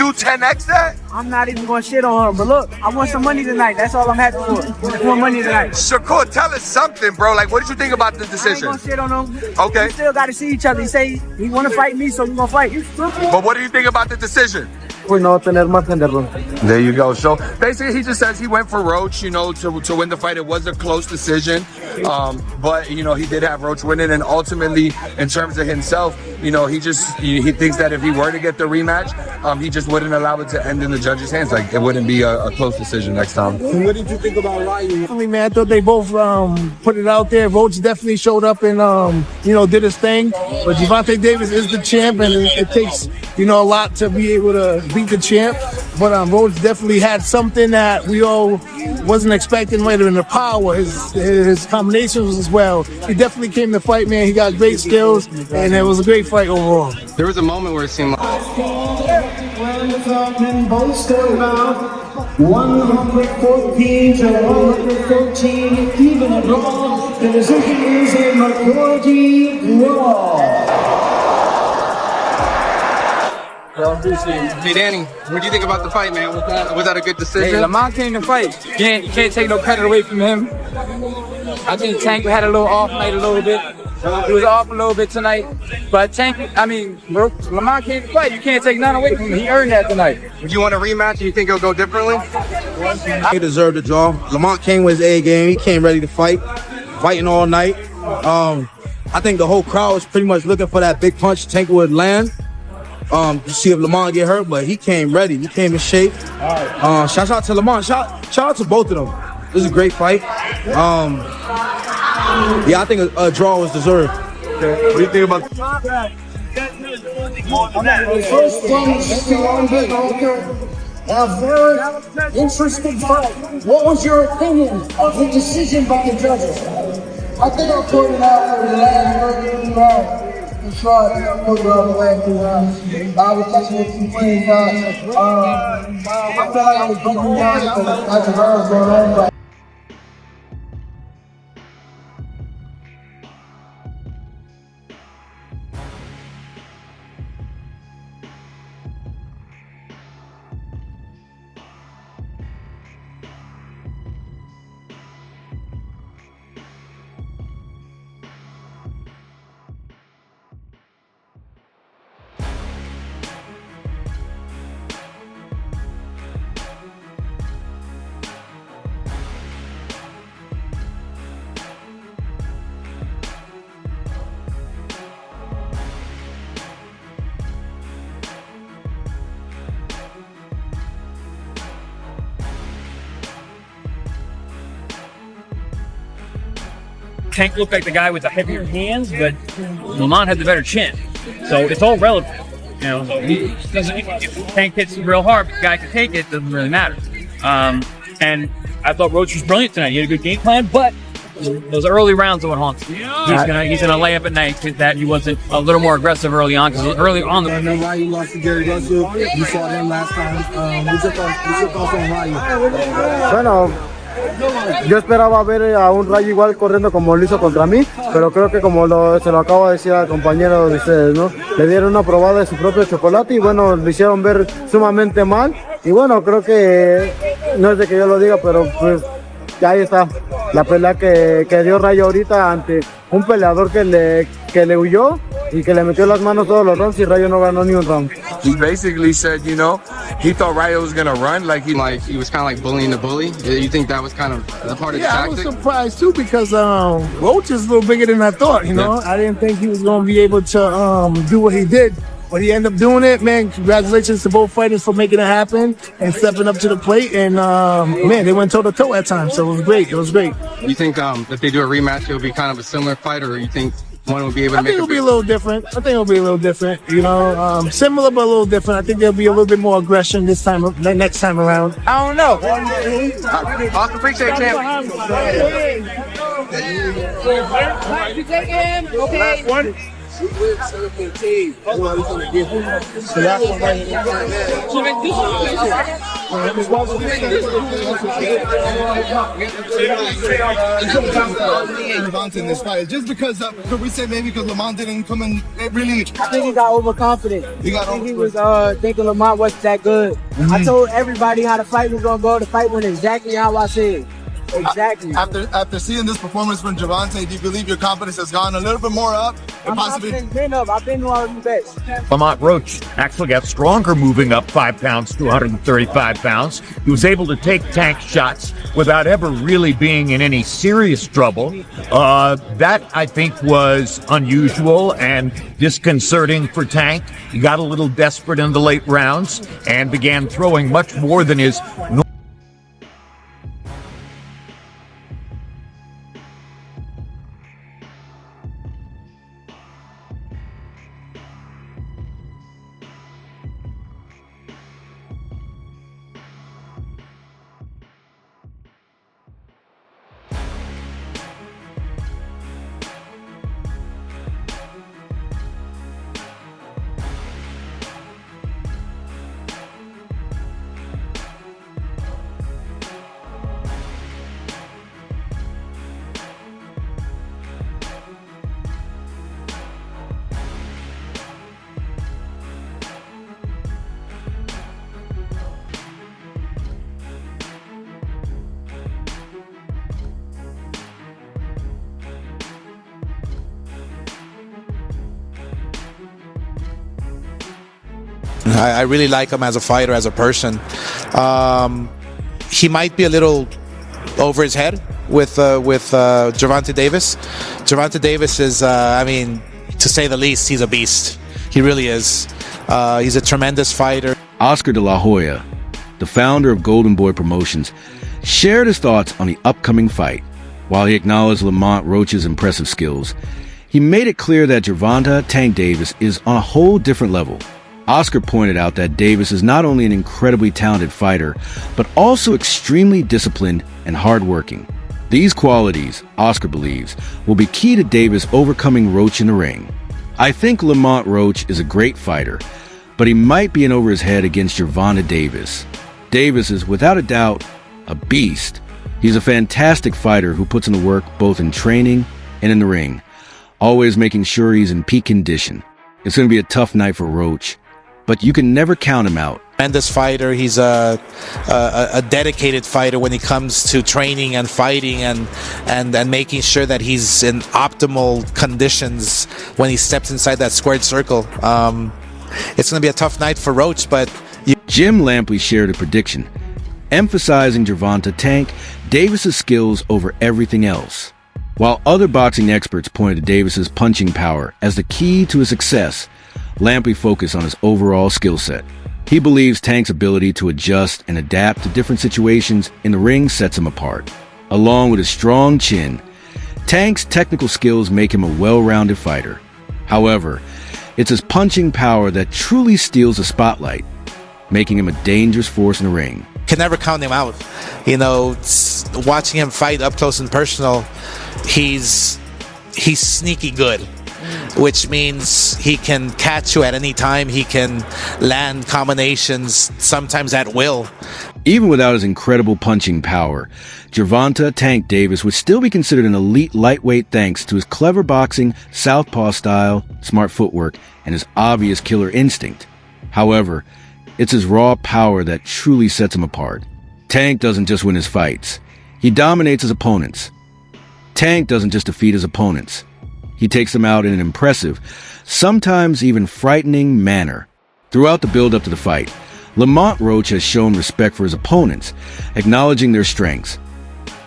you 10x that? I'm not even gonna shit on her, but look, I want some money tonight. That's all I'm happy for. I want money tonight. Shakur, tell us something, bro. Like, what did you think about the decision? I ain't gonna shit on him. Okay. We still gotta see each other. He say he wanna fight me, so we gonna fight. But what do you think about the decision? There There you go. So basically, he just says he went for Roach, you know, to win the fight. It was a close decision, but you know, he did have Roach winning, and ultimately, in terms of himself, you know, he thinks that if he were to get the rematch, he just wouldn't allow it to end in the judge's hands. Like, it wouldn't be a close decision next time. What did you think about Ryu? Man, I thought they both put it out there. Roach definitely showed up and you know, did his thing. But Gervonta Davis is the champ, and it takes, you know, a lot to be able to beat the champ. But Roach definitely had something that we all wasn't expecting later in the power. His combinations as well. He definitely came to fight, man. He got great skills, and it was a great fight overall. There was a moment where it seemed like both scored about 114 to 113, even a draw. The decision is a majority draw. Hey Danny, what do you think about the fight, man? Was that a good decision? Hey, Lamont came to fight. You can't take no credit away from him. I think Tank had a little off night a little bit. He was off a little bit tonight. But Lamont came to fight. You can't take none away from him. He earned that tonight. Would you want a rematch? Do you think it'll go differently? He deserved the draw. Lamont came with his A game. He came ready to fight, fighting all night. I think the whole crowd was pretty much looking for that big punch Tank would land. To see if Lamont get hurt, but he came ready. He came in shape. Shout out to Lamont. Shout out to both of them. This is a great fight. Yeah, I think a draw was deserved. Okay. What do you think about? First one is a very interesting fight. What was your opinion of the decision by the judges? I think I'll put it out for the last round. I was touching with some playing guys. I felt like I was beating down, but I deserved going on. Tank looked like the guy with the heavier hands, but Lamont had the better chin. So it's all relative. You know, if Tank hits real hard, but the guy can take it, doesn't really matter. And I thought Roach was brilliant tonight. He had a good game plan, but those early rounds are what haunts him. He's gonna lay up at night that he wasn't a little more aggressive early on, because early on I know Ryu lost to Gervonta. You saw him last time. What's your thoughts on Ryu? Bueno, yo esperaba ver a un Rayo igual corriendo como lo hizo contra mí, pero creo que como se lo acabo de decir al compañero de ustedes, ¿no? Le dieron una probada de su propio chocolate y bueno, lo hicieron ver sumamente mal. Y bueno, creo que no es de que yo lo diga, pero pues ahí está la pelea que dio Rayo ahorita ante un peleador que le huyó y que le metió las manos todos los rounds y Rayo no ganó ni un round. He basically said, you know, he thought Ryo was gonna run, like he was kind of like bullying the bully. You think that was kind of the part of the tactic? I was surprised too, because Roach is a little bigger than I thought. You know, I didn't think he was gonna be able to do what he did. But he ended up doing it, man. Congratulations to both fighters for making it happen and stepping up to the plate. And man, they went toe to toe at times, so it was great. It was great. You think if they do a rematch, it'll be kind of a similar fight, or you think one will be able to make it? I think it'll be a little different. You know, similar but a little different. I think there'll be a little bit more aggression this time, next time around. I don't know. Awesome, appreciate it, champ. You take him, okay? One. So that's what Gervonta in this fight? Just because, could we say maybe because Lamont didn't come in really? I think he got overconfident. He was thinking Lamont wasn't that good. I told everybody how the fight was gonna go. The fight went exactly how I said. Exactly. After seeing this performance from Gervonta, do you believe your confidence has gone a little bit more up? I've been up. I've been one of the best. Lamont Roach actually got stronger moving up 5 pounds to 135 pounds. He was able to take Tank shots without ever really being in any serious trouble. That, I think, was unusual and disconcerting for Tank. He got a little desperate in the late rounds and began throwing much more than his normal. I really like him as a fighter, as a person. He might be a little over his head with Gervonta Davis. Gervonta Davis is, I mean, to say the least, he's a beast. He really is. He's a tremendous fighter. Oscar de la Hoya, the founder of Golden Boy Promotions, shared his thoughts on the upcoming fight. While he acknowledged Lamont Roach's impressive skills, he made it clear that Gervonta Tank Davis is on a whole different level. Oscar pointed out that Davis is not only an incredibly talented fighter, but also extremely disciplined and hardworking. These qualities, Oscar believes, will be key to Davis overcoming Roach in the ring. I think Lamont Roach is a great fighter, but he might be in over his head against Gervonta Davis. Davis is, without a doubt, a beast. He's a fantastic fighter who puts in the work both in training and in the ring, always making sure he's in peak condition. It's going to be a tough night for Roach, but you can never count him out. Tremendous fighter. He's a dedicated fighter when it comes to training and fighting and making sure that he's in optimal conditions when he steps inside that squared circle. It's going to be a tough night for Roach, but... Jim Lampley shared a prediction, emphasizing Gervonta Tank Davis's skills over everything else. While other boxing experts pointed to Davis's punching power as the key to his success, Lampley focused on his overall skill set. He believes Tank's ability to adjust and adapt to different situations in the ring sets him apart. Along with his strong chin, Tank's technical skills make him a well-rounded fighter. However, it's his punching power that truly steals the spotlight, making him a dangerous force in the ring. Can never count him out. You know, watching him fight up close and personal, he's sneaky good, which means he can catch you at any time. He can land combinations, sometimes at will. Even without his incredible punching power, Gervonta Tank Davis would still be considered an elite lightweight thanks to his clever boxing, southpaw style, smart footwork, and his obvious killer instinct. However, it's his raw power that truly sets him apart. Tank doesn't just win his fights. He dominates his opponents. Tank doesn't just defeat his opponents. He takes them out in an impressive, sometimes even frightening manner. Throughout the build-up to the fight, Lamont Roach has shown respect for his opponents, acknowledging their strengths,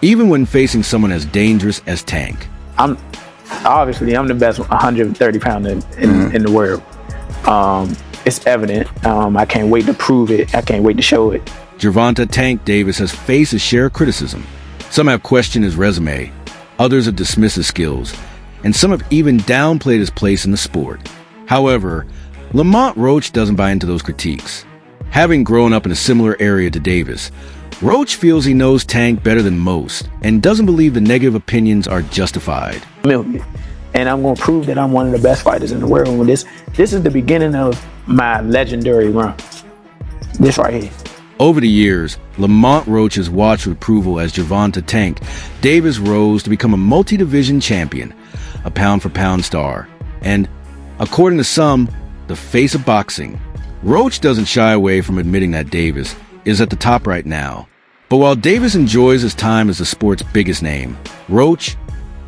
even when facing someone as dangerous as Tank. I'm the best 130-pounder in the world. It's evident. I can't wait to prove it. I can't wait to show it. Gervonta Tank Davis has faced his share of criticism. Some have questioned his resume, others have dismissed his skills, and some have even downplayed his place in the sport. However, Lamont Roach doesn't buy into those critiques. Having grown up in a similar area to Davis, Roach feels he knows Tank better than most and doesn't believe the negative opinions are justified. And I'm going to prove that I'm one of the best fighters in the world. This is the beginning of my legendary run. This right here. Over the years, Lamont Roach has watched with approval as Gervonta Tank Davis rose to become a multi-division champion, a pound-for-pound star, and, according to some, the face of boxing. Roach doesn't shy away from admitting that Davis is at the top right now. But while Davis enjoys his time as the sport's biggest name, Roach,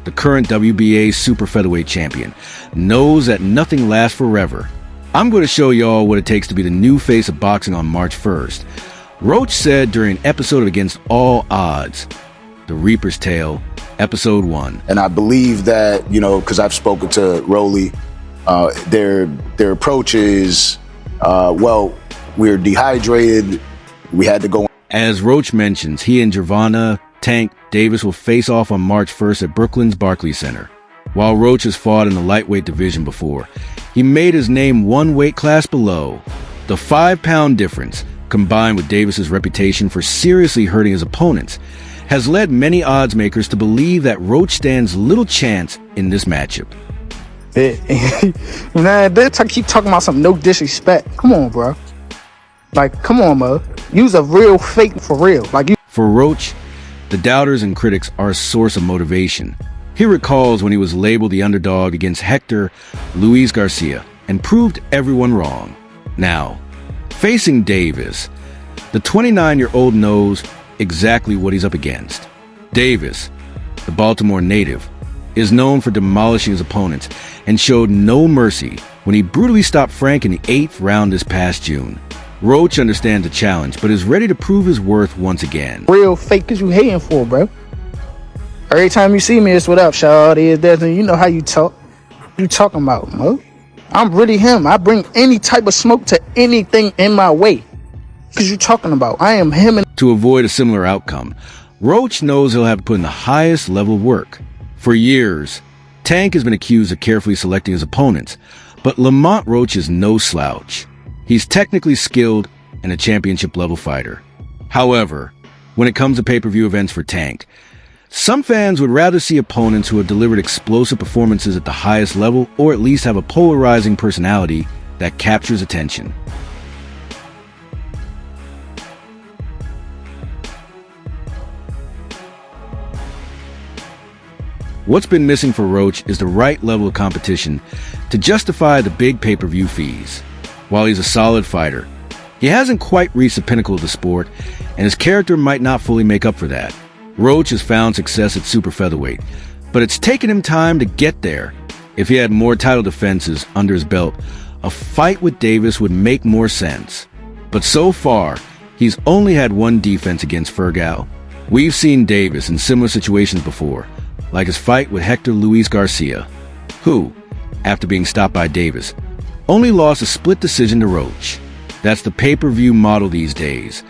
the current WBA super featherweight champion, knows that nothing lasts forever. I'm going to show y'all what it takes to be the new face of boxing on March 1st. Roach said during an episode of Against All Odds, The Reaper's Tale, Episode 1. And I believe that, because I've spoken to Rolly, their approach is, we're dehydrated, we had to go. As Roach mentions, he and Gervonta Tank Davis will face off on March 1st at Brooklyn's Barclays Center. While Roach has fought in the lightweight division before, he made his name one weight class below. The 5-pound difference, combined with Davis's reputation for seriously hurting his opponents, has led many odds makers to believe that Roach stands little chance in this matchup. Man, they keep talking about some no disrespect. Come on, bro. Like, come on, bro. Use a real fake for real. For Roach, the doubters and critics are a source of motivation. He recalls when he was labeled the underdog against Hector Luis Garcia and proved everyone wrong. Now, facing Davis, the 29-year-old knows exactly what he's up against. Davis, the Baltimore native, is known for demolishing his opponents and showed no mercy when he brutally stopped Frank in the 8th round this past June. Roach understands the challenge, but is ready to prove his worth once again. Real fake is you hating for, bro. Every time you see me, it's what up, shawty. You know how you talk. You talking about, bro? I'm really him. I bring any type of smoke to anything in my way. Cause you talking about, I am him. To avoid a similar outcome, Roach knows he'll have to put in the highest level of work. For years, Tank has been accused of carefully selecting his opponents, but Lamont Roach is no slouch. He's technically skilled and a championship-level fighter. However, when it comes to pay-per-view events for Tank, some fans would rather see opponents who have delivered explosive performances at the highest level or at least have a polarizing personality that captures attention. What's been missing for Roach is the right level of competition to justify the big pay-per-view fees. While he's a solid fighter, he hasn't quite reached the pinnacle of the sport, and his character might not fully make up for that. Roach has found success at super featherweight, but it's taken him time to get there. If he had more title defenses under his belt, a fight with Davis would make more sense. But so far, he's only had one defense against Fergal. We've seen Davis in similar situations before, like his fight with Hector Luis Garcia, who, after being stopped by Davis, only lost a split decision to Roach. That's the pay-per-view model these days.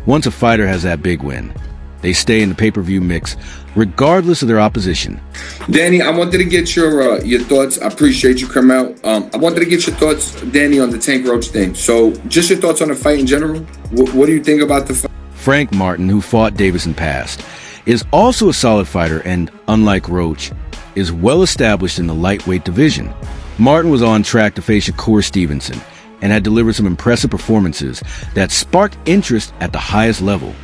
Once a fighter has that big win, they stay in the pay-per-view mix, regardless of their opposition. Danny, I wanted to get your thoughts. I appreciate you coming out. I wanted to get your thoughts, Danny, on the Tank Roach thing. So, just your thoughts on the fight in general. What do you think about the fight? Frank Martin, who fought Davis in the past, is also a solid fighter and, unlike Roach, is well established in the lightweight division. Martin was on track to face Shakur Stevenson and had delivered some impressive performances that sparked interest at the highest level.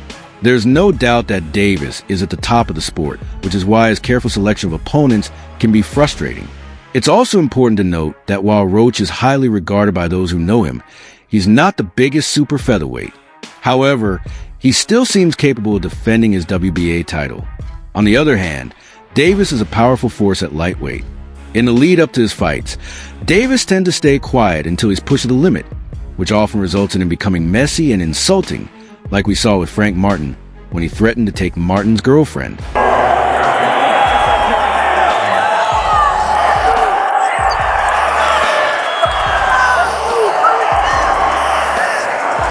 There's no doubt that Davis is at the top of the sport, which is why his careful selection of opponents can be frustrating. It's also important to note that while Roach is highly regarded by those who know him, he's not the biggest super featherweight. However, he still seems capable of defending his WBA title. On the other hand, Davis is a powerful force at lightweight. In the lead up to his fights, Davis tends to stay quiet until he's pushed to the limit, which often results in him becoming messy and insulting, like we saw with Frank Martin when he threatened to take Martin's girlfriend.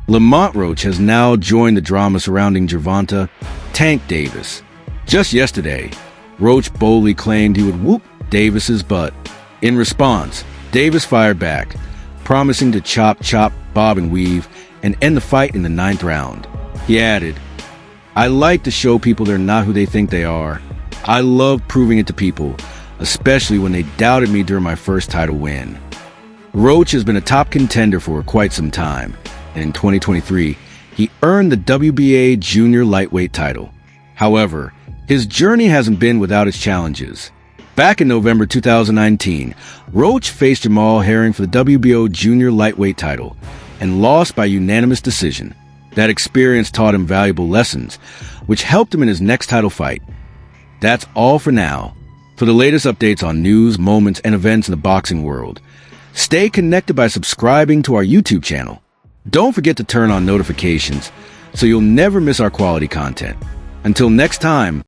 Lamont Roach has now joined the drama surrounding Gervonta Tank Davis. Just yesterday, Roach boldly claimed he would whoop Davis's butt. In response, Davis fired back, promising to chop, bob and weave, and end the fight in the 9th round. He added, "I like to show people they're not who they think they are. I love proving it to people, especially when they doubted me during my first title win." Roach has been a top contender for quite some time, and in 2023, he earned the WBA junior lightweight title. However, his journey hasn't been without its challenges. Back in November 2019, Roach faced Jamal Herring for the WBO junior lightweight title and lost by unanimous decision. That experience taught him valuable lessons, which helped him in his next title fight. That's all for now. For the latest updates on news, moments, and events in the boxing world, stay connected by subscribing to our YouTube channel. Don't forget to turn on notifications so you'll never miss our quality content. Until next time,